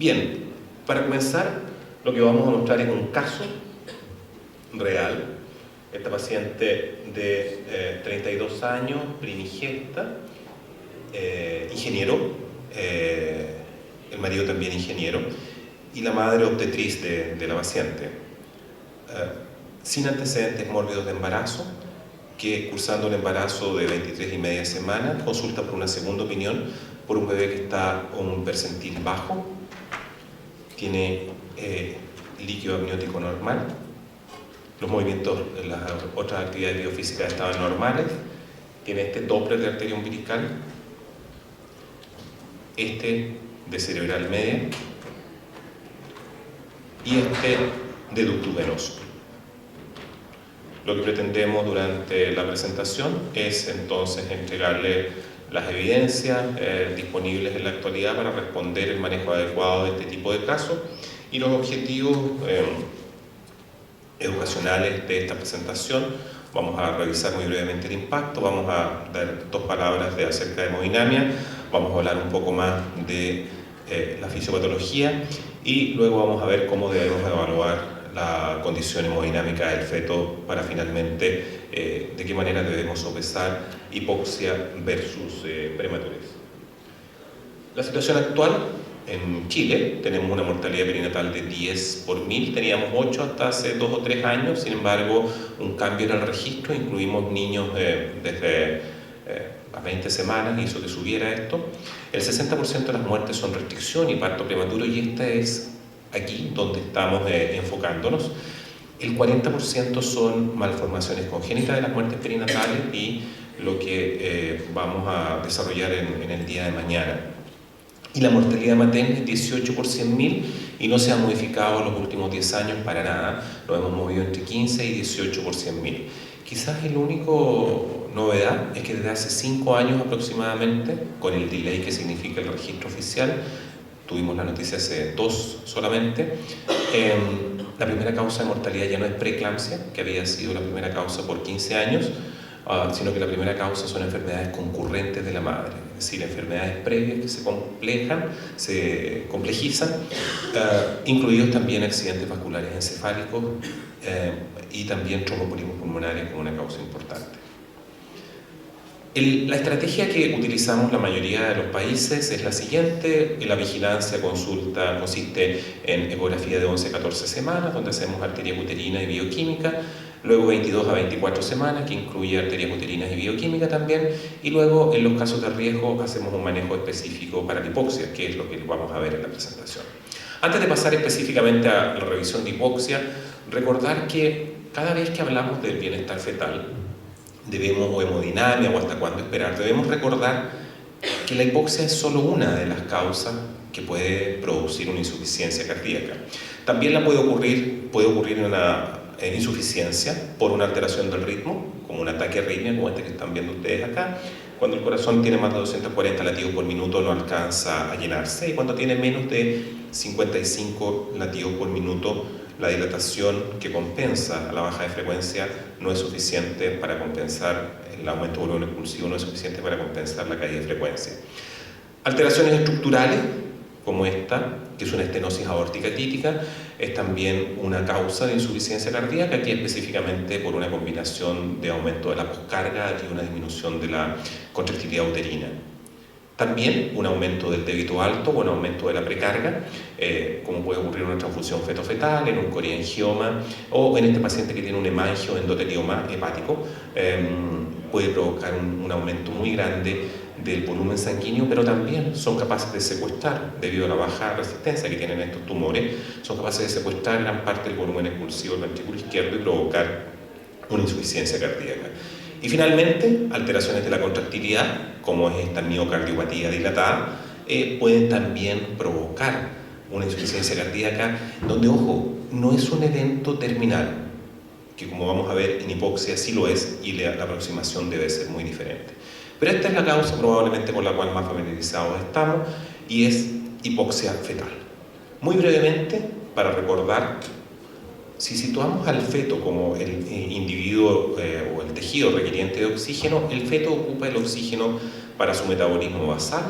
Bien, para comenzar, lo que vamos a mostrar es un caso real. Esta paciente de 32 años, primigesta, ingeniero, el marido también ingeniero, y la madre obstetriz de la paciente, sin antecedentes mórbidos de embarazo, que cursando el embarazo de 23 y media semanas consulta por una segunda opinión por un bebé que está con un percentil bajo, tiene líquido amniótico normal, los movimientos, las otras actividades biofísicas estaban normales, tiene este Doppler de arteria umbilical, este de cerebral media y este de ductus venoso. Lo que pretendemos durante la presentación es entonces entregarle las evidencias disponibles en la actualidad para responder el manejo adecuado de este tipo de casos y los objetivos educacionales de esta presentación. Vamos a revisar muy brevemente el impacto, vamos a dar 2 palabras acerca de hemodinamia, vamos a hablar un poco más de la fisiopatología y luego vamos a ver cómo debemos evaluar la condición hemodinámica del feto para finalmente de qué manera debemos sopesar hipoxia versus prematurez. La situación actual en Chile, tenemos una mortalidad perinatal de 10 por 1000, teníamos 8 hasta hace 2 o 3 años, sin embargo un cambio en el registro, incluimos niños desde a 20 semanas, hizo que subiera esto. El 60% de las muertes son restricción y parto prematuro, y esta es aquí donde estamos enfocándonos. El 40% son malformaciones congénitas de las muertes perinatales y lo que vamos a desarrollar en el día de mañana. Y la mortalidad materna es 18 por 100.000 y no se ha modificado en los últimos 10 años para nada, lo hemos movido entre 15 y 18 por 100.000. Quizás el único novedad es que desde hace 5 años aproximadamente, con el delay que significa el registro oficial, tuvimos la noticia hace 2 solamente, la primera causa de mortalidad ya no es preeclampsia, que había sido la primera causa por 15 años, sino que la primera causa son enfermedades concurrentes de la madre, es decir, enfermedades previas que se complejizan, incluidos también accidentes vasculares encefálicos y también tromboembolismos pulmonares como una causa importante. La estrategia que utilizamos la mayoría de los países es la siguiente. La vigilancia consulta consiste en ecografía de 11 a 14 semanas, donde hacemos arteria uterina y bioquímica, luego 22 a 24 semanas, que incluye arterias uterinas y bioquímica también, y luego en los casos de riesgo hacemos un manejo específico para la hipoxia, que es lo que vamos a ver en la presentación. Antes de pasar específicamente a la revisión de hipoxia, recordar que cada vez que hablamos del bienestar fetal, o hemodinamia o hasta cuándo esperar, debemos recordar que la hipoxia es solo una de las causas que puede producir una insuficiencia cardíaca. También puede ocurrir una insuficiencia por una alteración del ritmo, como un ataque arritmia, como este que están viendo ustedes acá. Cuando el corazón tiene más de 240 latidos por minuto no alcanza a llenarse, y cuando tiene menos de 55 latidos por minuto, la dilatación que compensa a la baja de frecuencia no es suficiente para compensar el aumento de volumen expulsivo, no es suficiente para compensar la caída de frecuencia. Alteraciones estructurales, como esta, que es una estenosis aórtica típica, es también una causa de insuficiencia cardíaca, aquí específicamente por una combinación de aumento de la poscarga y una disminución de la contractilidad uterina. También un aumento del débito alto o un aumento de la precarga, como puede ocurrir en una transfusión feto-fetal, en un coriangioma o en este paciente que tiene un hemangio endotelioma hepático, puede provocar un aumento muy grande del volumen sanguíneo, pero también son capaces de secuestrar, debido a la baja resistencia que tienen estos tumores, son capaces de secuestrar gran parte del volumen expulsivo del ventrículo izquierdo y provocar una insuficiencia cardíaca. Y finalmente, alteraciones de la contractilidad, como es esta miocardiopatía dilatada, pueden también provocar una insuficiencia cardíaca, donde, ojo, no es un evento terminal, que como vamos a ver en hipoxia sí lo es, y la aproximación debe ser muy diferente. Pero esta es la causa probablemente con la cual más familiarizados estamos, y es hipoxia fetal. Muy brevemente, para recordar, si situamos al feto como el individuo o el tejido requiriente de oxígeno, el feto ocupa el oxígeno para su metabolismo basal,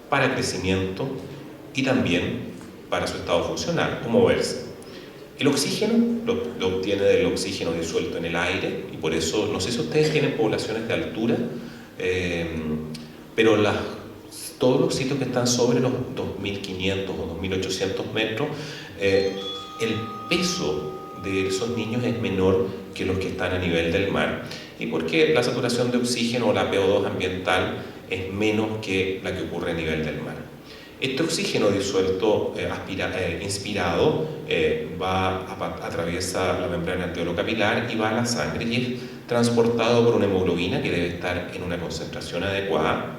para crecimiento y también para su estado funcional o moverse. El oxígeno lo obtiene del oxígeno disuelto en el aire, y por eso, no sé si ustedes tienen poblaciones de altura, pero todos los sitios que están sobre los 2.500 o 2.800 metros, el peso de esos niños es menor que los que están a nivel del mar, y porque la saturación de oxígeno o la PO2 ambiental es menos que la que ocurre a nivel del mar. Este oxígeno disuelto inspirado atraviesa la membrana alveolo-capilar y va a la sangre y es transportado por una hemoglobina que debe estar en una concentración adecuada.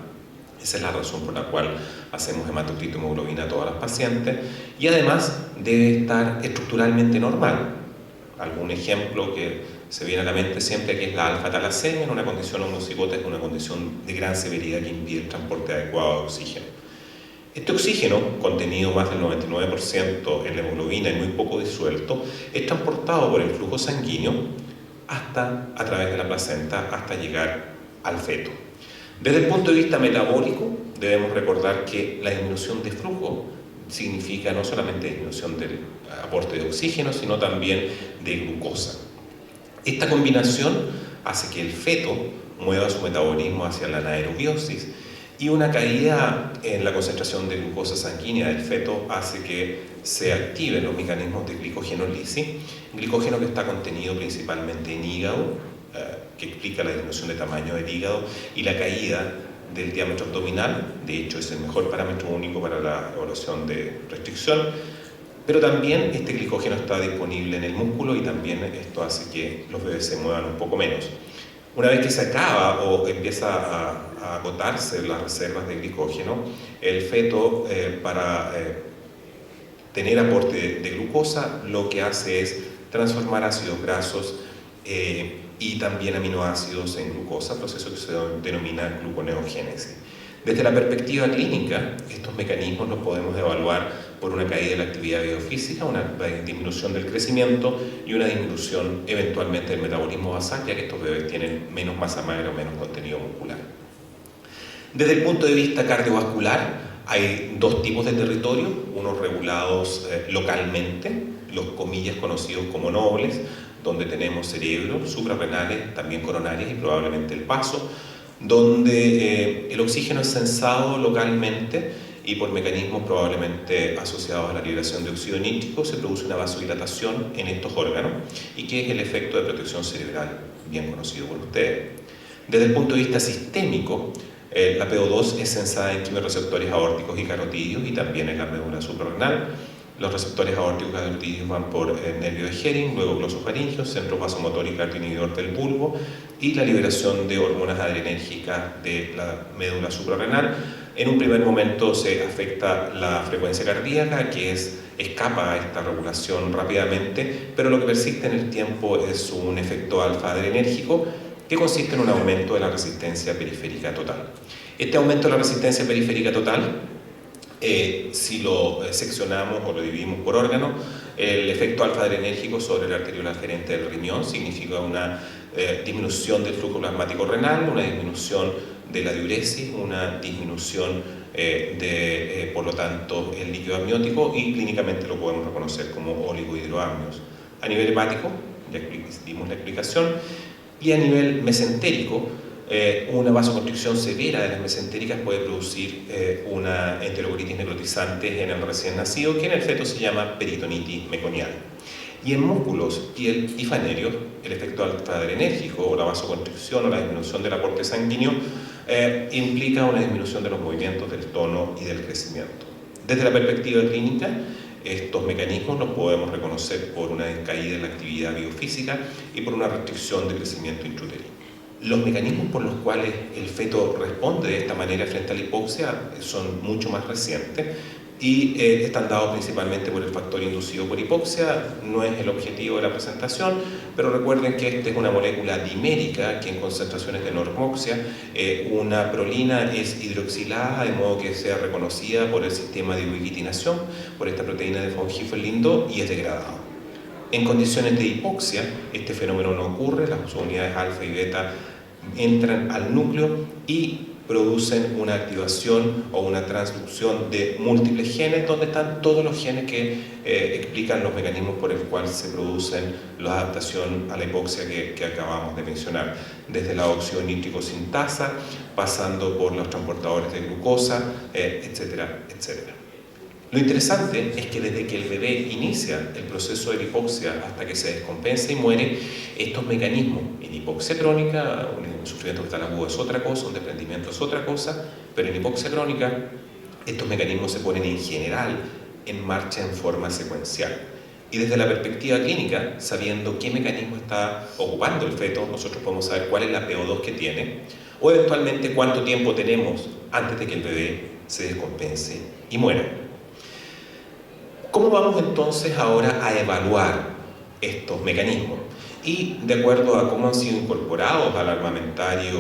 Esa es la razón por la cual hacemos hematocrito hemoglobina a todas las pacientes, y además debe estar estructuralmente normal. Algún ejemplo que se viene a la mente siempre aquí es la alfa-talasemia, en una condición homocigota, es una condición de gran severidad que impide el transporte adecuado de oxígeno. Este oxígeno, contenido más del 99% en la hemoglobina y muy poco disuelto, es transportado por el flujo sanguíneo a través de la placenta hasta llegar al feto. Desde el punto de vista metabólico, debemos recordar que la disminución de flujo significa no solamente disminución del aporte de oxígeno, sino también de glucosa. Esta combinación hace que el feto mueva su metabolismo hacia la anaerobiosis, y una caída en la concentración de glucosa sanguínea del feto hace que se activen los mecanismos de glicogénolisis, glicógeno que está contenido principalmente en hígado, que explica la disminución de tamaño del hígado y la caída del diámetro abdominal. De hecho, es el mejor parámetro único para la evaluación de restricción, pero también este glicógeno está disponible en el músculo, y también esto hace que los bebés se muevan un poco menos. Una vez que se acaba o empieza a agotarse las reservas de glicógeno, el feto, para tener aporte de glucosa, lo que hace es transformar ácidos grasos y también aminoácidos en glucosa, proceso que se denomina gluconeogénesis. Desde la perspectiva clínica, estos mecanismos los podemos evaluar por una caída de la actividad biofísica, una disminución del crecimiento y una disminución eventualmente del metabolismo basal, ya que estos bebés tienen menos masa magra o menos contenido muscular. Desde el punto de vista cardiovascular, hay dos tipos de territorios, unos regulados localmente, los comillas conocidos como nobles, donde tenemos cerebro, suprarrenales, también coronarias y probablemente el paso, donde el oxígeno es sensado localmente y por mecanismos probablemente asociados a la liberación de óxido nítrico se produce una vasodilatación en estos órganos, y que es el efecto de protección cerebral, bien conocido por ustedes. Desde el punto de vista sistémico, la PO2 es sensada en quimiorreceptores aórticos y carotídeos y también en la médula suprarrenal. Los receptores aórticos y carotídeos van por el nervio de Hering, luego glosofaringeo, centro vasomotor y cardioinhibidor del bulbo, y la liberación de hormonas adrenérgicas de la médula suprarrenal. En un primer momento se afecta la frecuencia cardíaca, que escapa a esta regulación rápidamente, pero lo que persiste en el tiempo es un efecto alfa adrenérgico que consiste en un aumento de la resistencia periférica total. Este aumento de la resistencia periférica total, si lo seccionamos o lo dividimos por órgano, el efecto alfa adrenérgico sobre la arteriola aferente del riñón significa una disminución del flujo plasmático renal, una disminución de la diuresis, una disminución por lo tanto, el líquido amniótico, y clínicamente lo podemos reconocer como oligohidroamnios. A nivel hepático, ya dimos la explicación, y a nivel mesentérico, una vasoconstricción severa de las mesentéricas puede producir una enterocolitis necrotizante en el recién nacido, que en el feto se llama peritonitis meconial. Y en músculos, piel y fanerio, el efecto alfa-adrenérgico o la vasoconstricción o la disminución del aporte sanguíneo implica una disminución de los movimientos, del tono y del crecimiento. Desde la perspectiva clínica, estos mecanismos los podemos reconocer por una caída en la actividad biofísica y por una restricción de crecimiento intrauterino. Los mecanismos por los cuales el feto responde de esta manera frente a la hipoxia son mucho más recientes y están dados principalmente por el factor inducido por hipoxia. No es el objetivo de la presentación, pero recuerden que esta es una molécula dimérica que en concentraciones de normoxia, una prolina es hidroxilada de modo que sea reconocida por el sistema de ubiquitinación, por esta proteína de von Hippel-Lindau, y es degradado. En condiciones de hipoxia, este fenómeno no ocurre, las unidades alfa y beta entran al núcleo y producen una activación o una transducción de múltiples genes, donde están todos los genes que explican los mecanismos por el cual se producen la adaptación a la hipoxia que acabamos de mencionar, desde la óxido nítrico sintasa, pasando por los transportadores de glucosa, etcétera, etcétera. Lo interesante es que desde que el bebé inicia el proceso de la hipoxia hasta que se descompensa y muere, estos mecanismos, en hipoxia crónica, un sufrimiento fetal agudo es otra cosa, un desprendimiento es otra cosa, pero en hipoxia crónica estos mecanismos se ponen en general en marcha en forma secuencial. Y desde la perspectiva clínica, sabiendo qué mecanismo está ocupando el feto, nosotros podemos saber cuál es la PO2 que tiene, o eventualmente cuánto tiempo tenemos antes de que el bebé se descompense y muera. ¿Cómo vamos entonces ahora a evaluar estos mecanismos? Y de acuerdo a cómo han sido incorporados al armamentario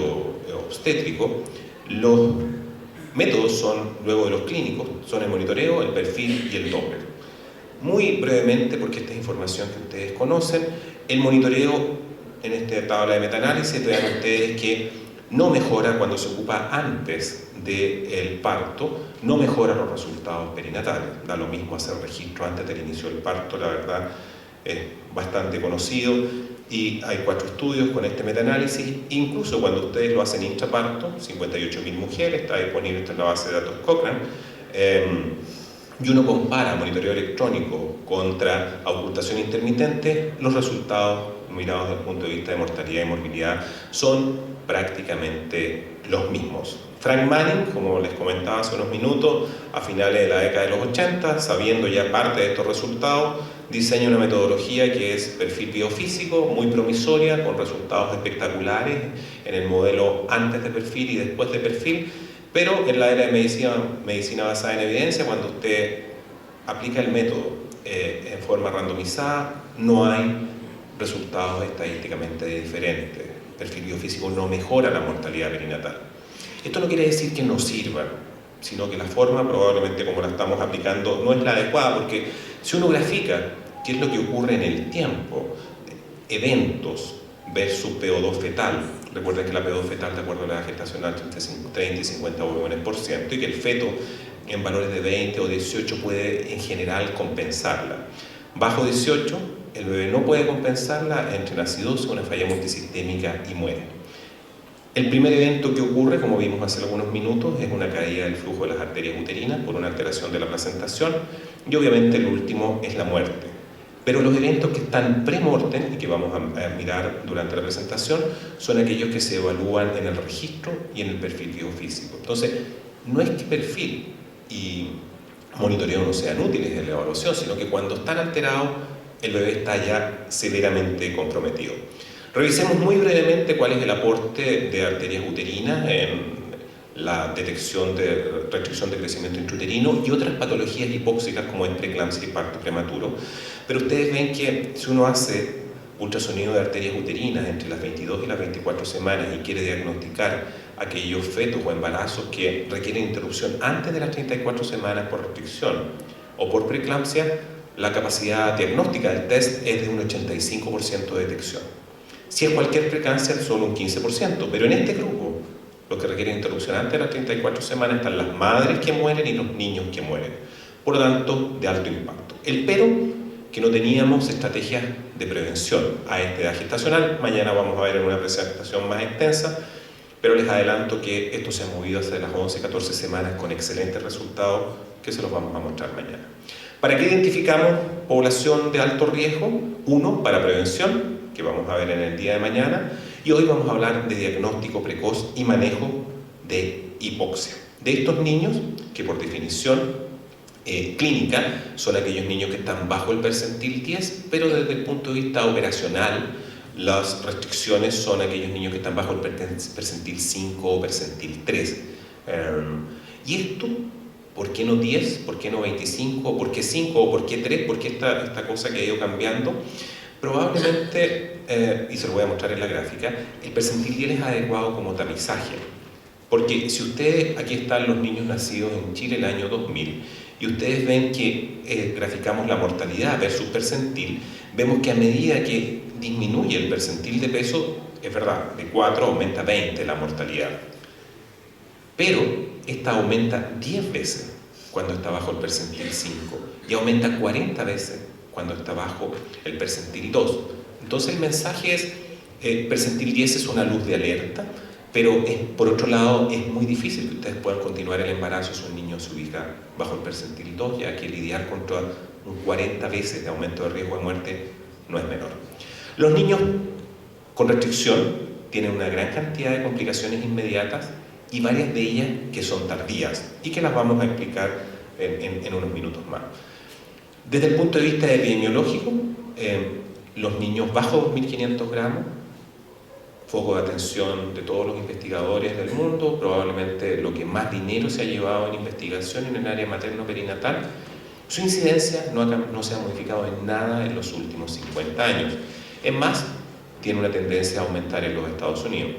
obstétrico, los métodos son, luego de los clínicos, son el monitoreo, el perfil y el Doppler. Muy brevemente, porque esta es información que ustedes conocen, el monitoreo en esta tabla de metaanálisis, vean ustedes que no mejora cuando se ocupa antes del parto, no mejora los resultados perinatales. Da lo mismo hacer registro antes del inicio del parto, la verdad es bastante conocido y hay 4 estudios con este metaanálisis. Incluso cuando ustedes lo hacen intraparto, 58.000 mujeres, está disponible en la base de datos Cochrane, y uno compara monitoreo electrónico contra ocultación intermitente, los resultados mirados desde el punto de vista de mortalidad y morbilidad son prácticamente los mismos. Frank Manning, como les comentaba hace unos minutos, a finales de la década de los 80, sabiendo ya parte de estos resultados, diseña una metodología que es perfil biofísico, muy promisoria, con resultados espectaculares en el modelo antes de perfil y después de perfil, pero en la era de medicina basada en evidencia, cuando usted aplica el método en forma randomizada, no hay resultados estadísticamente diferentes. El perfil biofísico no mejora la mortalidad perinatal. Esto no quiere decir que no sirvan, sino que la forma probablemente como la estamos aplicando no es la adecuada, porque si uno grafica qué es lo que ocurre en el tiempo, eventos versus PO2 fetal, recuerden que la PO2 fetal de acuerdo a la edad gestacional entre 30 y 50 volúmenes por ciento, y que el feto en valores de 20 o 18 puede en general compensarla. Bajo 18, el bebé no puede compensarla, entre en acidosis, una falla multisistémica y muere. El primer evento que ocurre, como vimos hace algunos minutos, es una caída del flujo de las arterias uterinas por una alteración de la placentación, y obviamente el último es la muerte. Pero los eventos que están pre-mortem y que vamos a mirar durante la presentación son aquellos que se evalúan en el registro y en el perfil biofísico. Entonces, no es que perfil y monitoreo no sean útiles en la evaluación, sino que cuando están alterados, el bebé está ya severamente comprometido. Revisemos muy brevemente cuál es el aporte de arterias uterinas en la detección de restricción de crecimiento intrauterino y otras patologías hipóxicas como es preeclampsia y parto prematuro. Pero ustedes ven que si uno hace ultrasonido de arterias uterinas entre las 22 y las 24 semanas y quiere diagnosticar aquellos fetos o embarazos que requieren interrupción antes de las 34 semanas por restricción o por preeclampsia, la capacidad diagnóstica del test es de un 85% de detección. Si es cualquier preeclampsia, solo un 15%, pero en este grupo, los que requieren interrupción antes de las 34 semanas, están las madres que mueren y los niños que mueren. Por lo tanto, de alto impacto. El pero, que no teníamos estrategias de prevención a esta edad gestacional. Mañana vamos a ver en una presentación más extensa, pero les adelanto que esto se ha movido hacia las 11-14 semanas con excelentes resultados que se los vamos a mostrar mañana. ¿Para qué identificamos población de alto riesgo? Uno, para prevención, que vamos a ver en el día de mañana, y hoy vamos a hablar de diagnóstico precoz y manejo de hipoxia. De estos niños, que por definición clínica son aquellos niños que están bajo el percentil 10, pero desde el punto de vista operacional, las restricciones son aquellos niños que están bajo el percentil 5 o percentil 3. ¿Y esto? ¿Por qué no 10? ¿Por qué no 25? ¿Por qué 5? ¿O por qué 3? ¿Por qué esta cosa que ha ido cambiando? Probablemente, y se lo voy a mostrar en la gráfica, el percentil 10 es adecuado como tamizaje. Porque si ustedes, aquí están los niños nacidos en Chile el año 2000, y ustedes ven que graficamos la mortalidad versus percentil, vemos que a medida que disminuye el percentil de peso, es verdad, de 4 aumenta 20 la mortalidad. pero esta aumenta 10 veces cuando está bajo el percentil 5 y aumenta 40 veces cuando está bajo el percentil 2. Entonces el mensaje es, percentil 10 es una luz de alerta, pero por otro lado es muy difícil que ustedes puedan continuar el embarazo si un niño se ubica bajo el percentil 2, ya que lidiar contra un 40 veces de aumento de riesgo de muerte no es menor. Los niños con restricción tienen una gran cantidad de complicaciones inmediatas y varias de ellas que son tardías y que las vamos a explicar en unos minutos más. Desde el punto de vista epidemiológico, los niños bajo 2.500 gramos, foco de atención de todos los investigadores del mundo, probablemente lo que más dinero se ha llevado en investigación en el área materno-perinatal, su incidencia no se ha modificado en nada en los últimos 50 años. Es más, tiene una tendencia a aumentar en los Estados Unidos.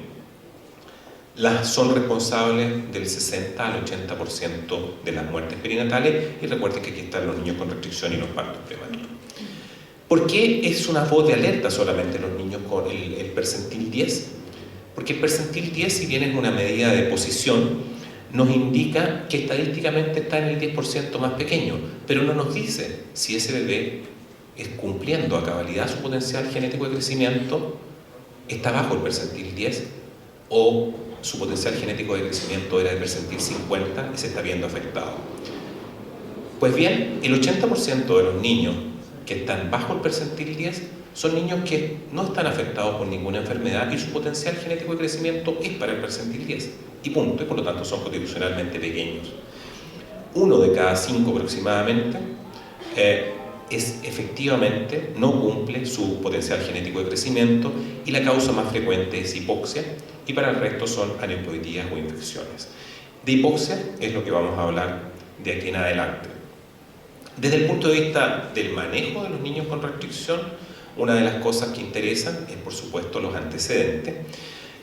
Son responsables del 60 al 80% de las muertes perinatales, y recuerden que aquí están los niños con restricción y los partos prematuros. ¿Por qué es una voz de alerta solamente los niños con el percentil 10? Porque el percentil 10, si bien es una medida de posición, nos indica que estadísticamente está en el 10% más pequeño, pero no nos dice si ese bebé es cumpliendo a cabalidad su potencial genético de crecimiento, está bajo el percentil 10, o su potencial genético de crecimiento era de percentil 50 y se está viendo afectado. Pues bien, el 80% de los niños que están bajo el percentil 10 son niños que no están afectados por ninguna enfermedad y su potencial genético de crecimiento es para el percentil 10 y punto, y por lo tanto son constitucionalmente pequeños. 1 de cada 5 aproximadamente efectivamente no cumple su potencial genético de crecimiento, y la causa más frecuente es hipoxia, y para el resto son aneuploidías o infecciones. De hipoxia es lo que vamos a hablar de aquí en adelante. Desde el punto de vista del manejo de los niños con restricción, una de las cosas que interesan es, por supuesto, los antecedentes,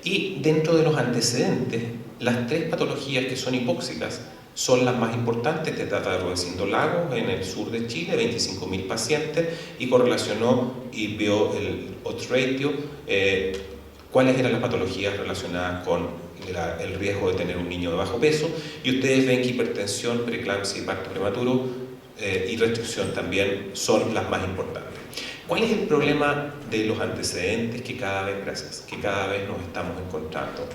y dentro de los antecedentes, las 3 patologías que son hipóxicas son las más importantes. Se trata de Rudecindo Lagos en el sur de Chile, 25.000 pacientes, y correlacionó y vio el odds ratio, cuáles eran las patologías relacionadas con el riesgo de tener un niño de bajo peso, y ustedes ven que hipertensión, preeclampsia y parto prematuro y restricción también son las más importantes. ¿Cuál es el problema de los antecedentes que cada vez nos estamos encontrando?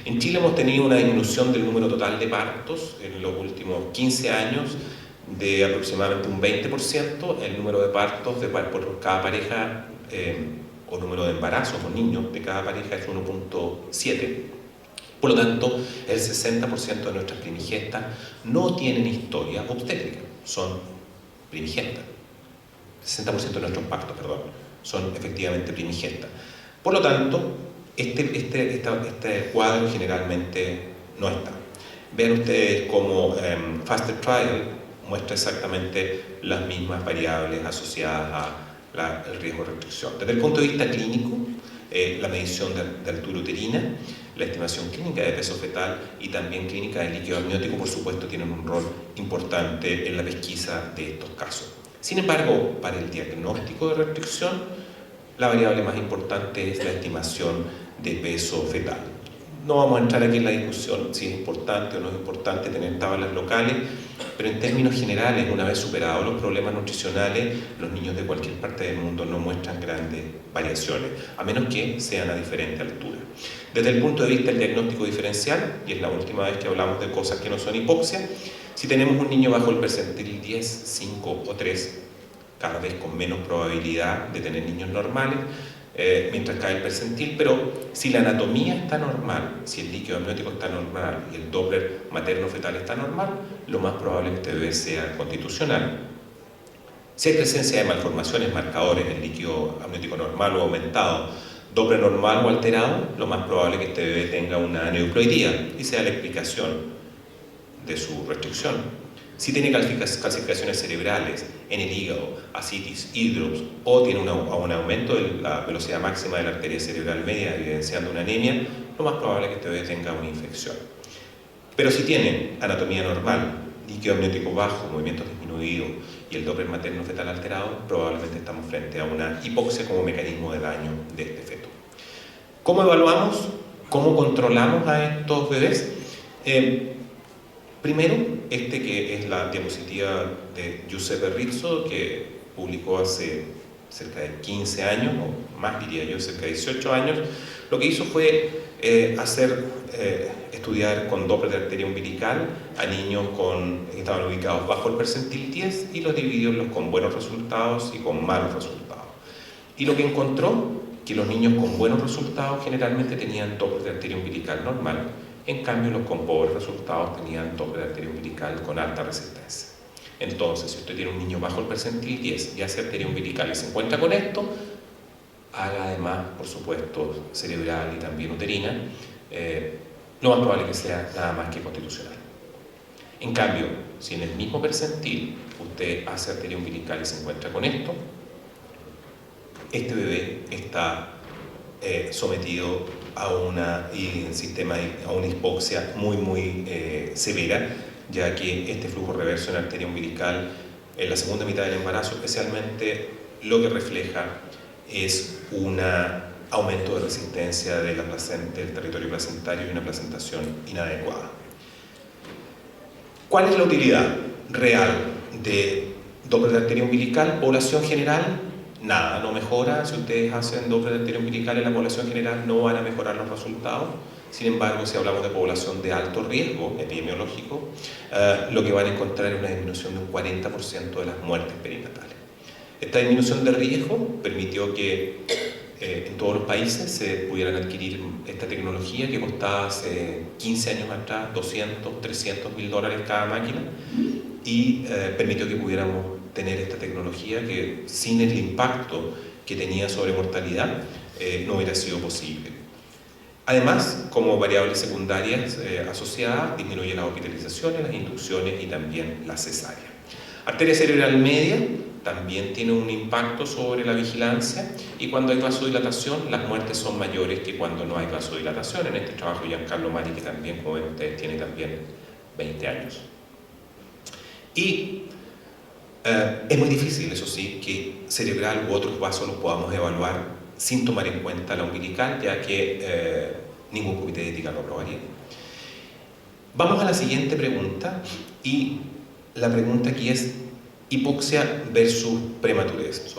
En Chile hemos tenido una disminución del número total de partos en los últimos 15 años de aproximadamente un 20%. El número de partos por cada pareja o número de embarazos o niños de cada pareja es 1.7. Por lo tanto, el 60% de nuestras primigestas no tienen historia obstétrica, son primigestas. 60% de nuestros partos, son efectivamente primigestas. Por lo tanto, este cuadro generalmente no está. Vean ustedes cómo FASTER Trial muestra exactamente las mismas variables asociadas al riesgo de restricción. Desde el punto de vista clínico, la medición de altura uterina, la estimación clínica de peso fetal y también clínica de líquido amniótico, por supuesto, tienen un rol importante en la pesquisa de estos casos. Sin embargo, para el diagnóstico de restricción, la variable más importante es la estimación de peso fetal. No vamos a entrar aquí en la discusión si es importante o no es importante tener tablas locales, pero en términos generales, una vez superados los problemas nutricionales, los niños de cualquier parte del mundo no muestran grandes variaciones, a menos que sean a diferente altura. Desde el punto de vista del diagnóstico diferencial, y es la última vez que hablamos de cosas que no son hipoxia, si tenemos un niño bajo el percentil 10, 5 o 3, cada vez con menos probabilidad de tener niños normales, mientras cae el percentil, pero si la anatomía está normal, si el líquido amniótico está normal y el Doppler materno-fetal está normal, lo más probable es que este bebé sea constitucional. Si hay presencia de malformaciones, marcadores en líquido amniótico normal o aumentado, Doppler normal o alterado, lo más probable es que este bebé tenga una aneuploidía y sea la explicación de su restricción. Si tiene calcificaciones cerebrales en el hígado, ascitis, hidrops, o tiene un aumento de la velocidad máxima de la arteria cerebral media, evidenciando una anemia, lo más probable es que este bebé tenga una infección. Pero si tiene anatomía normal, líquido amniótico bajo, movimientos disminuidos y el Doppler materno-fetal alterado, probablemente estamos frente a una hipoxia como mecanismo de daño de este feto. ¿Cómo evaluamos? ¿Cómo controlamos a estos bebés? Primero, que es la diapositiva de Giuseppe Rizzo, que publicó hace cerca de 15 años, o más diría yo, cerca de 18 años. Lo que hizo fue estudiar con Doppler de arteria umbilical a niños que estaban ubicados bajo el percentil 10 y los dividió en los con buenos resultados y con malos resultados. Y lo que encontró, que los niños con buenos resultados generalmente tenían Doppler de arteria umbilical normal, en cambio los con pobres resultados tenían Doppler de arteria umbilical con alta resistencia. Entonces, si usted tiene un niño bajo el percentil 10 y hace arteria umbilical y se encuentra con esto, haga además, por supuesto, cerebral y también uterina, lo más probable es que sea nada más que constitucional. En cambio, si en el mismo percentil usted hace arteria umbilical y se encuentra con esto, este bebé está sometido a una hipoxia muy severa, ya que este flujo reverso en arteria umbilical en la segunda mitad del embarazo especialmente lo que refleja es un aumento de resistencia del territorio placentario y una placentación inadecuada. ¿Cuál es la utilidad real de Doppler de arteria umbilical? Población general, nada, no mejora. Si ustedes hacen Doppler de arteria umbilical en la población general no van a mejorar los resultados. Sin embargo, si hablamos de población de alto riesgo epidemiológico, lo que van a encontrar es una disminución de un 40% de las muertes perinatales. Esta disminución de riesgo permitió que en todos los países se pudieran adquirir esta tecnología que costaba hace 15 años atrás 200, 300 mil dólares cada máquina y permitió que pudiéramos tener esta tecnología que sin el impacto que tenía sobre mortalidad no hubiera sido posible. Además, como variables secundarias asociadas, disminuye las hospitalizaciones, las inducciones y también la cesárea. Arteria cerebral media también tiene un impacto sobre la vigilancia y cuando hay vasodilatación las muertes son mayores que cuando no hay vasodilatación. En este trabajo Giancarlo Mari, que también, como ven ustedes, tiene también 20 años. Y es muy difícil, eso sí, que cerebral u otros vasos los podamos evaluar sin tomar en cuenta la umbilical, ya que ningún comité de ética lo aprobaría. Vamos a la siguiente pregunta, y la pregunta aquí es hipoxia versus prematurez.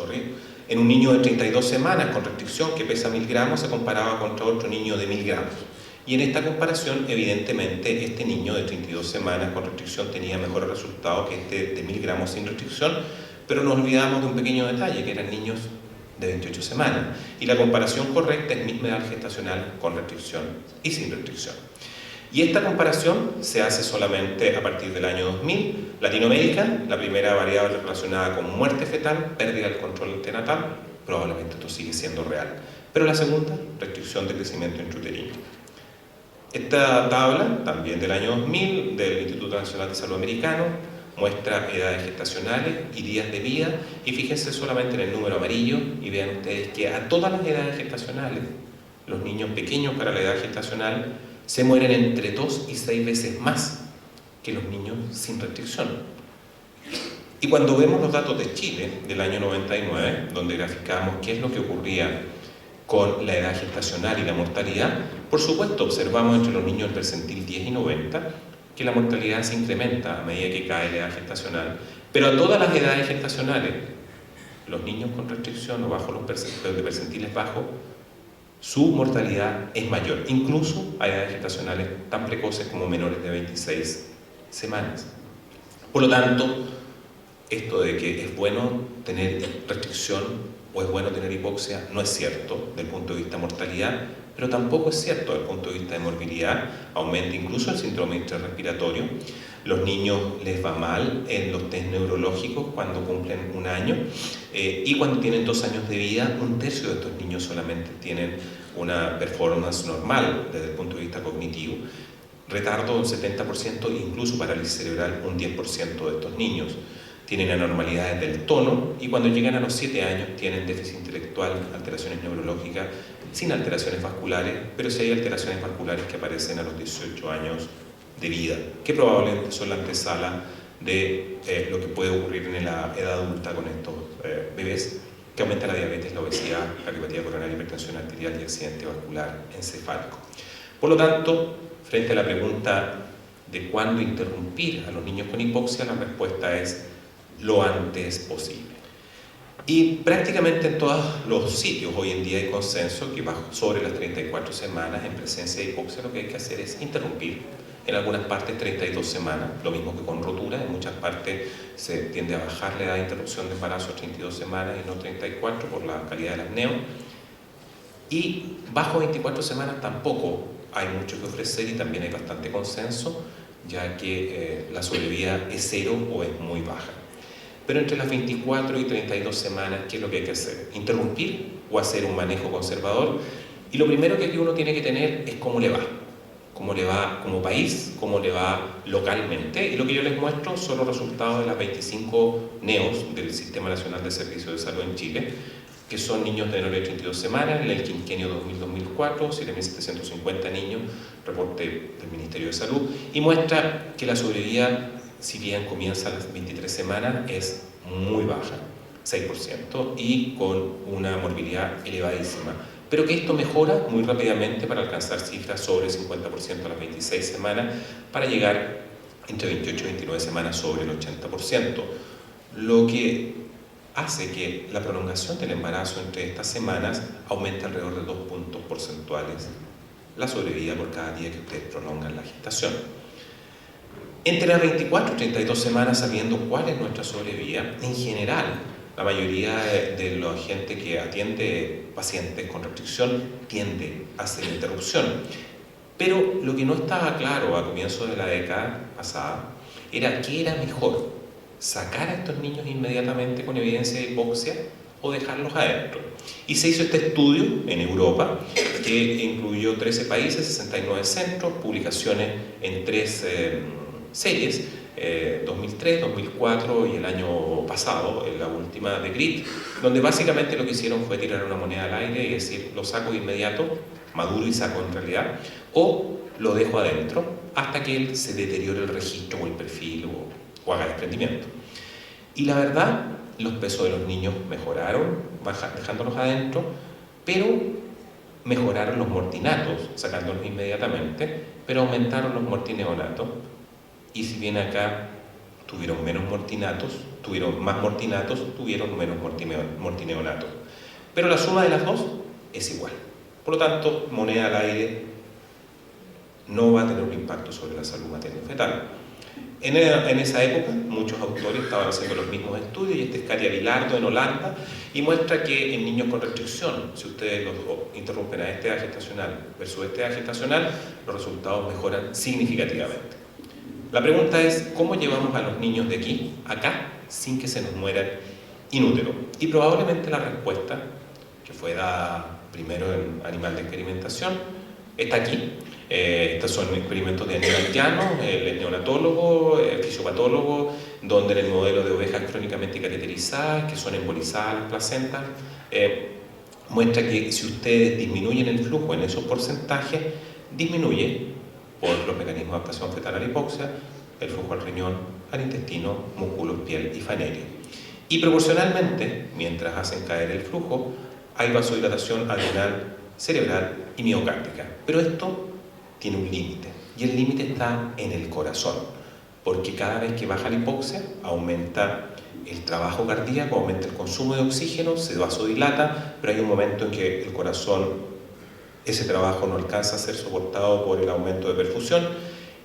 En un niño de 32 semanas con restricción que pesa 1000 gramos se comparaba contra otro niño de 1000 gramos. Y en esta comparación, evidentemente, este niño de 32 semanas con restricción tenía mejores resultados que este de 1000 gramos sin restricción, pero nos olvidamos de un pequeño detalle, que eran niños de 28 semanas. Y la comparación correcta es misma edad gestacional con restricción y sin restricción. Y esta comparación se hace solamente a partir del año 2000. Latinoamérica, la primera variable relacionada con muerte fetal, pérdida del control antenatal, probablemente esto sigue siendo real. Pero la segunda, restricción de crecimiento intrauterino. Esta tabla, también del año 2000, del Instituto Nacional de Salud Americano, muestra edades gestacionales y días de vida, y fíjense solamente en el número amarillo y vean ustedes que a todas las edades gestacionales, los niños pequeños para la edad gestacional se mueren entre 2 y 6 veces más que los niños sin restricción. Y cuando vemos los datos de Chile del año 99, donde graficamos qué es lo que ocurría con la edad gestacional y la mortalidad, por supuesto observamos entre los niños del percentil 10 y 90 que la mortalidad se incrementa a medida que cae la edad gestacional, pero a todas las edades gestacionales, los niños con restricción o bajo los percentiles bajos, su mortalidad es mayor, incluso a edades gestacionales tan precoces como menores de 26 semanas. Por lo tanto, esto de que es bueno tener restricción o es bueno tener hipoxia no es cierto desde el punto de vista de mortalidad, pero tampoco es cierto desde el punto de vista de morbilidad. Aumenta incluso el síndrome intrarrespiratorio. Los niños les va mal en los test neurológicos cuando cumplen 1 año y cuando tienen 2 años de vida, 1/3 de estos niños solamente tienen una performance normal desde el punto de vista cognitivo. Retardo un 70% e incluso parálisis cerebral un 10% de estos niños. Tienen anormalidades del tono y cuando llegan a los 7 años tienen déficit intelectual, alteraciones neurológicas, sin alteraciones vasculares, pero sí hay alteraciones vasculares que aparecen a los 18 años de vida, que probablemente son la antesala de lo que puede ocurrir en la edad adulta con estos bebés, que aumenta la diabetes, la obesidad, la cardiopatía coronaria, hipertensión arterial y accidente vascular encefálico. Por lo tanto, frente a la pregunta de cuándo interrumpir a los niños con hipoxia, la respuesta es lo antes posible. Y prácticamente en todos los sitios hoy en día hay consenso que sobre las 34 semanas en presencia de hipoxia lo que hay que hacer es interrumpir. En algunas partes 32 semanas, lo mismo que con rotura, en muchas partes se tiende a bajar la edad de interrupción de embarazo a 32 semanas y no 34 por la calidad de las neo. Y bajo 24 semanas tampoco hay mucho que ofrecer y también hay bastante consenso, ya que la sobrevida es cero o es muy baja. Pero entre las 24 y 32 semanas, ¿qué es lo que hay que hacer? Interrumpir o hacer un manejo conservador. Y lo primero que aquí uno tiene que tener es cómo le va. Cómo le va como país, cómo le va localmente. Y lo que yo les muestro son los resultados de las 25 NEOs del Sistema Nacional de Servicios de Salud en Chile, que son niños de menores de 32 semanas, en el quinquenio 2000-2004, 7.750 niños, reporte del Ministerio de Salud, y muestra que la sobrevida, si bien comienza a las 23 semanas, es muy baja, 6%, y con una morbilidad elevadísima. Pero que esto mejora muy rápidamente para alcanzar cifras sobre el 50% a las 26 semanas, para llegar entre 28 y 29 semanas sobre el 80%. Lo que hace que la prolongación del embarazo entre estas semanas aumente alrededor de 2 puntos porcentuales la sobrevida por cada día que ustedes prolongan la gestación. Entre las 24 y 32 semanas, sabiendo cuál es nuestra sobrevida, en general, la mayoría de la gente que atiende pacientes con restricción tiende a hacer interrupción. Pero lo que no estaba claro a comienzos de la década pasada era qué era mejor, sacar a estos niños inmediatamente con evidencia de hipoxia o dejarlos adentro. Y se hizo este estudio en Europa que incluyó 13 países, 69 centros, publicaciones en 3 series, 2003, 2004 y el año pasado, en la última de GRIT, donde básicamente lo que hicieron fue tirar una moneda al aire y decir, lo saco de inmediato, maduro y saco en realidad, o lo dejo adentro hasta que él se deteriore el registro o el perfil o haga desprendimiento. Y la verdad, los pesos de los niños mejoraron dejándolos adentro, pero mejoraron los mortinatos sacándolos inmediatamente, pero aumentaron los mortineonatos. Y si bien acá tuvieron menos mortinatos, tuvieron más mortinatos, tuvieron menos mortineonatos. Pero la suma de las dos es igual. Por lo tanto, moneda al aire no va a tener un impacto sobre la salud materno-fetal. En esa época, muchos autores estaban haciendo los mismos estudios, y este es Katia Vilardo en Holanda, y muestra que en niños con restricción, si ustedes los interrumpen a esta edad gestacional versus esta edad gestacional, los resultados mejoran significativamente. La pregunta es, ¿cómo llevamos a los niños de aquí a acá sin que se nos mueran in útero? Y probablemente la respuesta, que fue dada primero en animal de experimentación, está aquí. Estos son experimentos de Aníbal Llano, el neonatólogo, el fisiopatólogo, donde en el modelo de ovejas crónicamente cateterizadas, que son embolizadas las placentas, muestra que si ustedes disminuyen el flujo en esos porcentajes, disminuye por los mecanismos de adaptación fetal a la hipoxia, el flujo al riñón, al intestino, músculos, piel y fanerio. Y proporcionalmente, mientras hacen caer el flujo, hay vasodilatación adrenal, cerebral y miocárdica. Pero esto tiene un límite, y el límite está en el corazón, porque cada vez que baja la hipoxia, aumenta el trabajo cardíaco, aumenta el consumo de oxígeno, se vasodilata, pero hay un momento en que el corazón, ese trabajo no alcanza a ser soportado por el aumento de perfusión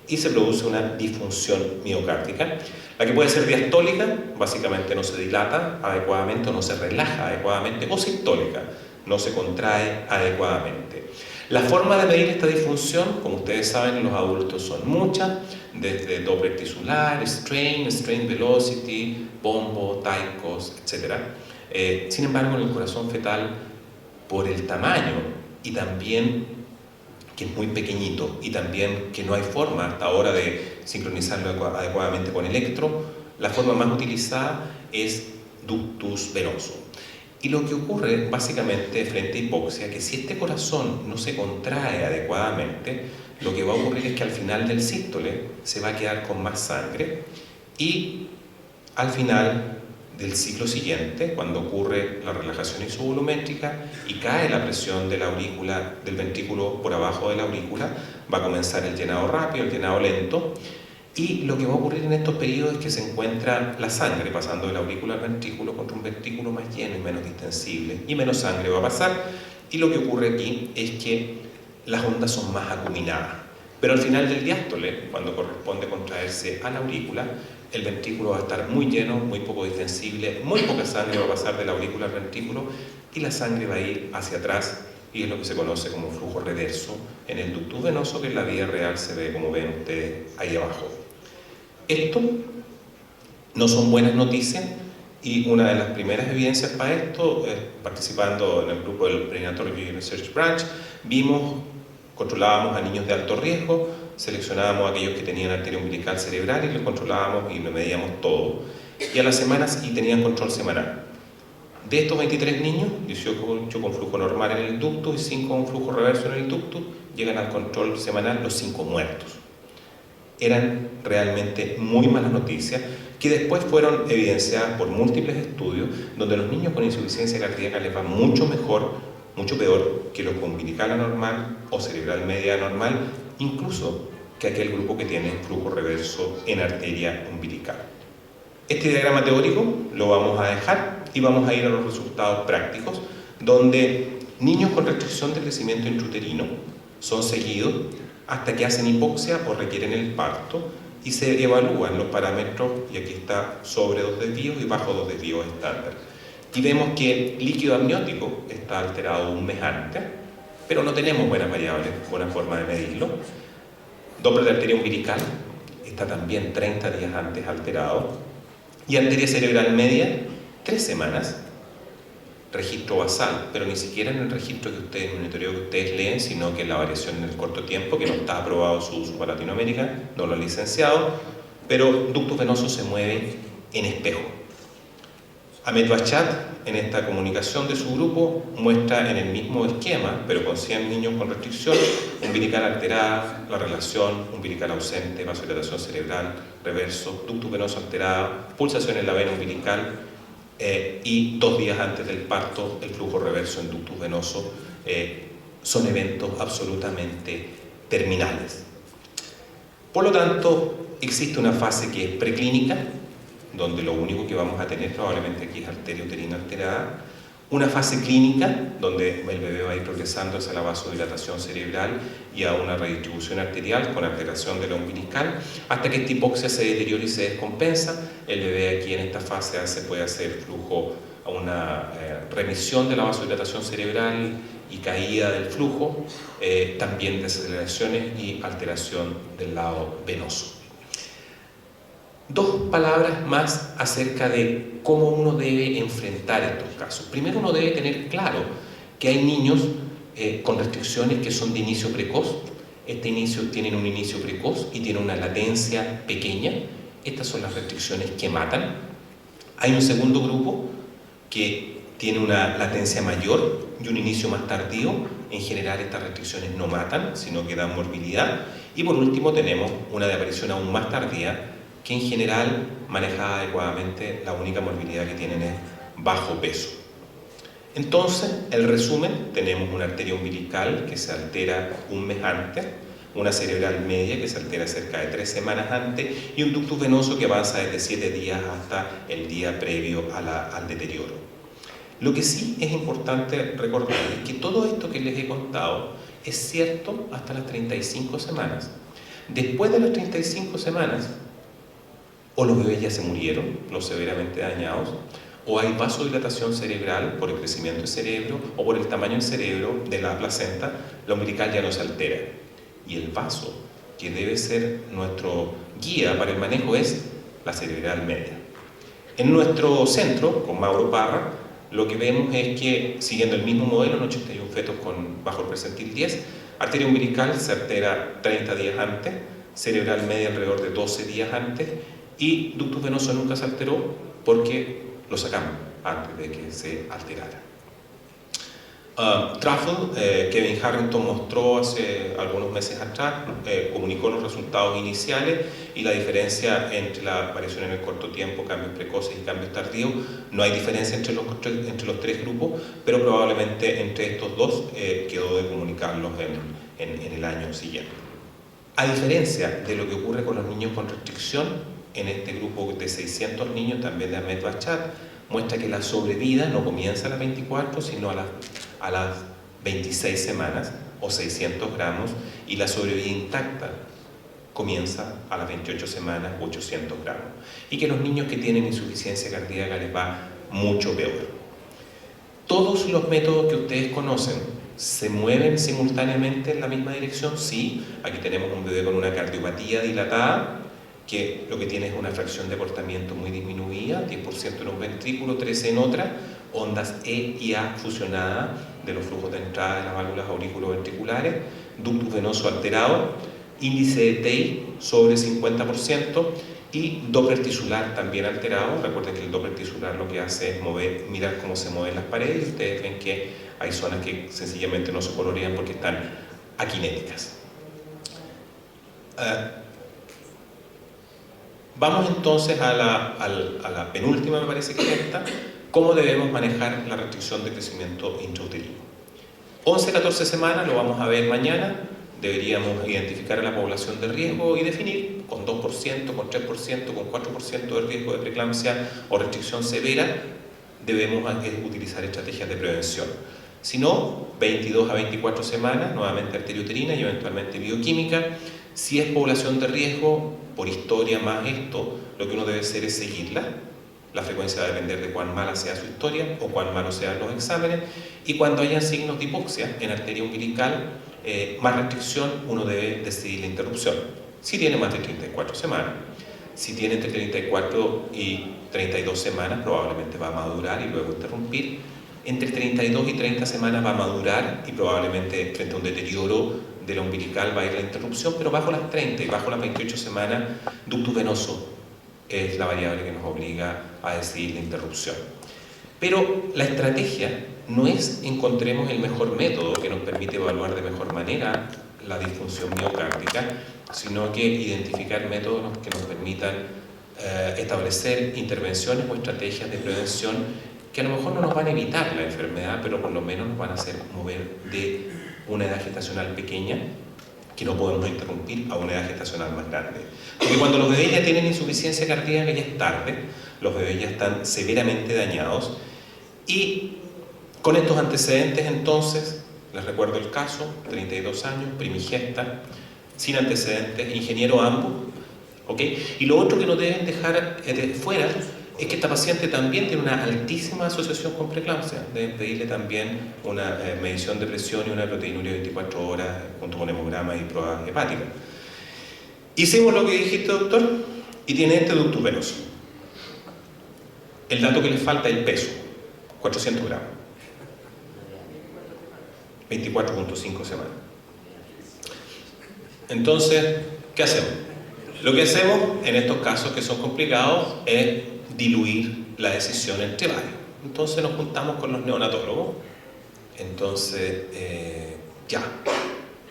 y se produce una disfunción miocárdica, la que puede ser diastólica, básicamente no se dilata adecuadamente o no se relaja adecuadamente, o sistólica, no se contrae adecuadamente. La forma de medir esta disfunción, como ustedes saben, en los adultos son muchas, desde Doppler tisular, strain velocity, bombo, TICOS, etc. Sin embargo, en el corazón fetal, por el tamaño y también que es muy pequeñito y también que no hay forma hasta ahora de sincronizarlo adecuadamente con electro, la forma más utilizada es ductus venoso. Y lo que ocurre básicamente frente a hipoxia, que si este corazón no se contrae adecuadamente, lo que va a ocurrir es que al final del sístole se va a quedar con más sangre y al final del ciclo siguiente, cuando ocurre la relajación isovolumétrica y cae la presión de la aurícula, del ventrículo por abajo de la aurícula, va a comenzar el llenado rápido, el llenado lento, y lo que va a ocurrir en estos periodos es que se encuentra la sangre pasando de la aurícula al ventrículo contra un ventrículo más lleno y menos distensible, y menos sangre va a pasar, y lo que ocurre aquí es que las ondas son más acuminadas. Pero al final del diástole, cuando corresponde contraerse a la aurícula, el ventrículo va a estar muy lleno, muy poco distensible, muy poca sangre va a pasar de la aurícula al ventrículo y la sangre va a ir hacia atrás, y es lo que se conoce como flujo reverso en el ductus venoso, que en la vida real se ve como ven ustedes ahí abajo. Esto no son buenas noticias, y una de las primeras evidencias para esto, participando en el grupo del Prenatal Research Branch, controlábamos a niños de alto riesgo, seleccionábamos a aquellos que tenían arteria umbilical cerebral y los controlábamos y lo medíamos todo. Y a las semanas tenían control semanal. De estos 23 niños, 18 con flujo normal en el ducto y 5 con flujo reverso en el ducto, llegan al control semanal los 5 muertos. Eran realmente muy malas noticias, que después fueron evidenciadas por múltiples estudios, donde los niños con insuficiencia cardíaca les va mucho mejor, mucho peor que los con umbilical anormal o cerebral media anormal, incluso que aquel grupo que tiene flujo reverso en arteria umbilical. Este diagrama teórico lo vamos a dejar y vamos a ir a los resultados prácticos, donde niños con restricción de crecimiento intrauterino son seguidos hasta que hacen hipoxia o requieren el parto, y se evalúan los parámetros, y aquí está sobre 2 desvíos y bajo 2 desvíos estándar. Y vemos que el líquido amniótico está alterado un mes antes, pero no tenemos buenas variables, buena forma de medirlo. Doppler de arteria umbilical está también 30 días antes alterado, y arteria cerebral media 3 semanas. Registro basal, pero ni siquiera en el registro que ustedes, en el monitoreo que ustedes leen, sino que en la variación en el corto tiempo, que no está aprobado su uso para Latinoamérica, no lo han licenciado, pero ductus venosos se mueve en espejo. Ahmed Bachat, en esta comunicación de su grupo, muestra en el mismo esquema, pero con 100 niños con restricción, umbilical alterada, la relación umbilical ausente, vasodilatación cerebral, reverso, ductus venoso alterada, pulsación en la vena umbilical, y 2 días antes del parto, el flujo reverso en ductus venoso. Son eventos absolutamente terminales. Por lo tanto, existe una fase que es preclínica, donde lo único que vamos a tener probablemente aquí es arteria uterina alterada, una fase clínica, donde el bebé va a ir progresando hacia la vasodilatación cerebral y a una redistribución arterial con alteración de la umbilical, hasta que esta hipoxia se deteriora y se descompensa. El bebé aquí en esta fase puede hacer flujo a una remisión de la vasodilatación cerebral y caída del flujo, también desaceleraciones y alteración del lado venoso. 2 palabras más acerca de cómo uno debe enfrentar estos casos. Primero, uno debe tener claro que hay niños con restricciones que son de inicio precoz. Tienen un inicio precoz y tienen una latencia pequeña. Estas son las restricciones que matan. Hay un segundo grupo que tiene una latencia mayor y un inicio más tardío. En general, estas restricciones no matan, sino que dan morbilidad. Y por último, tenemos una de aparición aún más tardía, que en general, manejada adecuadamente, la única morbilidad que tienen es bajo peso. Entonces, el resumen: tenemos una arteria umbilical que se altera un mes antes, una cerebral media que se altera cerca de 3 semanas antes, y un ductus venoso que avanza desde 7 días hasta el día previo al deterioro. Lo que sí es importante recordar es que todo esto que les he contado es cierto hasta las 35 semanas. Después de las 35 semanas, o los bebés ya se murieron, los severamente dañados, o hay vasodilatación cerebral por el crecimiento del cerebro o por el tamaño del cerebro de la placenta, la umbilical ya no se altera. Y el vaso que debe ser nuestro guía para el manejo es la cerebral media. En nuestro centro, con Mauro Parra, lo que vemos es que, siguiendo el mismo modelo, en 81 fetos bajo el percentil 10, arteria umbilical se altera 30 días antes, cerebral media alrededor de 12 días antes, y ductus venoso nunca se alteró porque lo sacamos antes de que se alterara. Kevin Harrington mostró hace algunos meses atrás, comunicó los resultados iniciales y la diferencia entre la variación en el corto tiempo, cambios precoces y cambios tardíos. No hay diferencia entre los tres grupos, pero probablemente entre estos dos quedó de comunicarlos en el año siguiente. A diferencia de lo que ocurre con los niños con restricción, en este grupo de 600 niños, también de Ahmed Bachat, muestra que la sobrevida no comienza a las 24, sino a las 26 semanas o 600 gramos, y la sobrevida intacta comienza a las 28 semanas, 800 gramos. Y que los niños que tienen insuficiencia cardíaca les va mucho peor. Todos los métodos que ustedes conocen se mueven simultáneamente en la misma dirección. Sí, aquí tenemos un bebé con una cardiopatía dilatada, que lo que tiene es una fracción de acortamiento muy disminuida, 10% en un ventrículo, 13% en otra, ondas E y A fusionadas de los flujos de entrada de las válvulas auriculoventriculares, ductus venoso alterado, índice de TEI sobre 50% y Doppler tisular también alterado. Recuerden que el Doppler tisular lo que hace es mirar cómo se mueven las paredes, y ustedes ven que hay zonas que sencillamente no se colorean porque están aquinéticas. Vamos entonces a la penúltima, me parece que es esta. ¿Cómo debemos manejar la restricción de crecimiento intrauterino? 11-14 semanas, lo vamos a ver mañana. Deberíamos identificar a la población de riesgo y definir con 2%, con 3%, con 4% de riesgo de preeclampsia o restricción severa. Debemos utilizar estrategias de prevención. Si no, 22 a 24 semanas, nuevamente arteriouterina y eventualmente bioquímica. Si es población de riesgo, por historia más esto, lo que uno debe hacer es seguirla. La frecuencia va a depender de cuán mala sea su historia o cuán malos sean los exámenes. Y cuando hayan signos de hipoxia en arteria umbilical, más restricción, uno debe decidir la interrupción. Si tiene más de 34 semanas. Si tiene entre 34 y 32 semanas, probablemente va a madurar y luego interrumpir. Entre 32 y 30 semanas va a madurar y probablemente frente a un deterioro de la umbilical va a ir la interrupción, pero bajo las 30 y bajo las 28 semanas, ductus venoso es la variable que nos obliga a decidir la interrupción. Pero la estrategia no es encontremos el mejor método que nos permite evaluar de mejor manera la disfunción miocárdica, sino que identificar métodos que nos permitan establecer intervenciones o estrategias de prevención que a lo mejor no nos van a evitar la enfermedad, pero por lo menos nos van a hacer mover de una edad gestacional pequeña, que no podemos interrumpir, a una edad gestacional más grande. Porque cuando los bebés ya tienen insuficiencia cardíaca ya es tarde, los bebés ya están severamente dañados, y con estos antecedentes entonces, les recuerdo el caso, 32 años, primigesta, sin antecedentes, ingeniero ambos, ¿ok? Y lo otro que no deben dejar fuera es que esta paciente también tiene una altísima asociación con preeclampsia. Deben pedirle también una medición de presión y una proteinuria de 24 horas junto con hemograma y prueba hepática. Hicimos lo que dijiste, doctor, y tiene este ductus venoso. El dato que le falta es el peso, 400 gramos. 24.5 semanas. Entonces, ¿qué hacemos? Lo que hacemos en estos casos que son complicados es diluir la decisión entre varios. Entonces nos juntamos con los neonatólogos. Entonces, ya,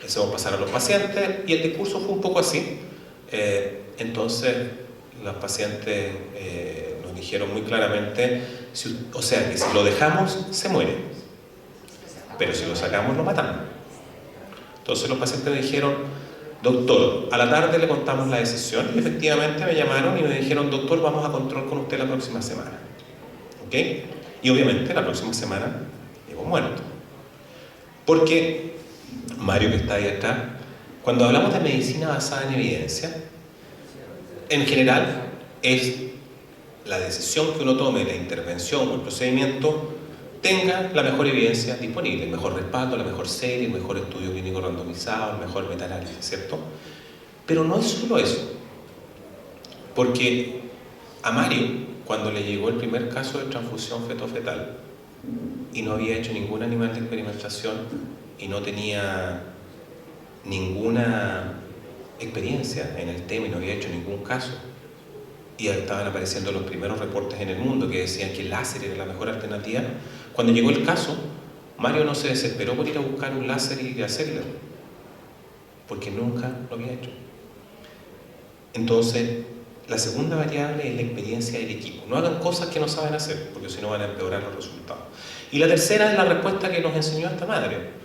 hacemos pasar a los pacientes y el discurso fue un poco así. Entonces, los pacientes nos dijeron muy claramente, que si lo dejamos, se muere. Pero si lo sacamos, lo matamos. Entonces los pacientes me dijeron, doctor, a la tarde le contamos la decisión, y efectivamente me llamaron y me dijeron, doctor, vamos a control con usted la próxima semana. ¿Ok? Y obviamente la próxima semana llegó muerto. Porque, Mario que está ahí atrás, cuando hablamos de medicina basada en evidencia, en general es la decisión que uno tome, la intervención o el procedimiento, tenga la mejor evidencia disponible, el mejor respaldo, la mejor serie, el mejor estudio clínico randomizado, el mejor metaanálisis, ¿cierto? Pero no es solo eso, porque a Mario, cuando le llegó el primer caso de transfusión feto-fetal y no había hecho ningún animal de experimentación y no tenía ninguna experiencia en el tema y no había hecho ningún caso, y estaban apareciendo los primeros reportes en el mundo que decían que el láser era la mejor alternativa, cuando llegó el caso, Mario no se desesperó por ir a buscar un láser y hacerlo, porque nunca lo había hecho. Entonces, la segunda variable es la experiencia del equipo. No hagan cosas que no saben hacer, porque si no van a empeorar los resultados. Y la tercera es la respuesta que nos enseñó esta madre,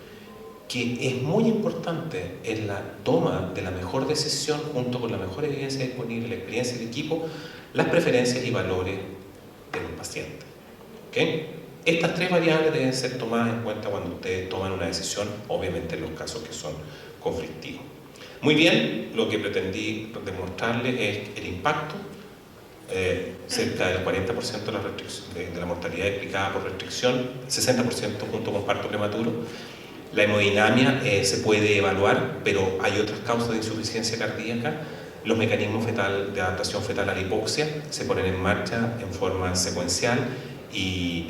que es muy importante en la toma de la mejor decisión, junto con la mejor evidencia disponible, la experiencia del equipo, las preferencias y valores de los pacientes. ¿Okay? Estas tres variables deben ser tomadas en cuenta cuando ustedes toman una decisión, obviamente en los casos que son conflictivos. Muy bien, lo que pretendí demostrarles es el impacto. Cerca del 40% de la mortalidad explicada por restricción, 60% junto con parto prematuro. La hemodinamia se puede evaluar, pero hay otras causas de insuficiencia cardíaca. Los mecanismos de adaptación fetal a la hipoxia se ponen en marcha en forma secuencial y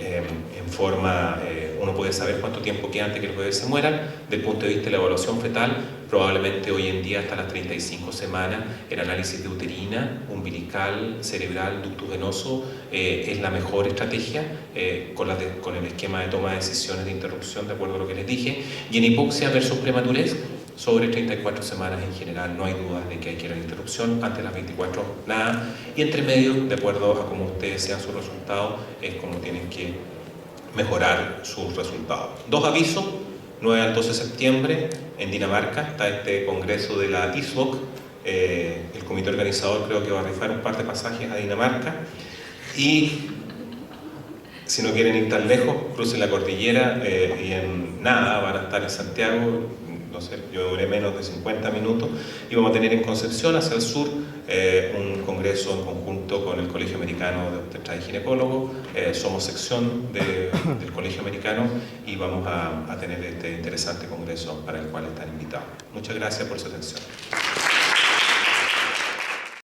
uno puede saber cuánto tiempo queda antes que el bebé se muera. Desde el punto de vista de la evaluación fetal, probablemente hoy en día hasta las 35 semanas el análisis de uterina, umbilical, cerebral, ducto venoso es la mejor estrategia con el esquema de toma de decisiones de interrupción de acuerdo a lo que les dije. Y en hipoxia versus prematurez, sobre 34 semanas en general no hay dudas de que hay que ir a la interrupción, antes de las 24 nada, y entre medio, de acuerdo a cómo ustedes sean sus resultados, es como tienen que mejorar sus resultados. Dos avisos: 9 al 12 de septiembre en Dinamarca está este congreso de la ISVOC. El comité organizador creo que va a rifar un par de pasajes a Dinamarca, y si no quieren ir tan lejos, crucen la cordillera y en nada van a estar en Santiago. No sé, yo duré menos de 50 minutos, y vamos a tener en Concepción, hacia el sur, un congreso en conjunto con el Colegio Americano de Obstetra y Ginecólogos. Somos sección del Colegio Americano y vamos a tener este interesante congreso para el cual están invitados. Muchas gracias por su atención.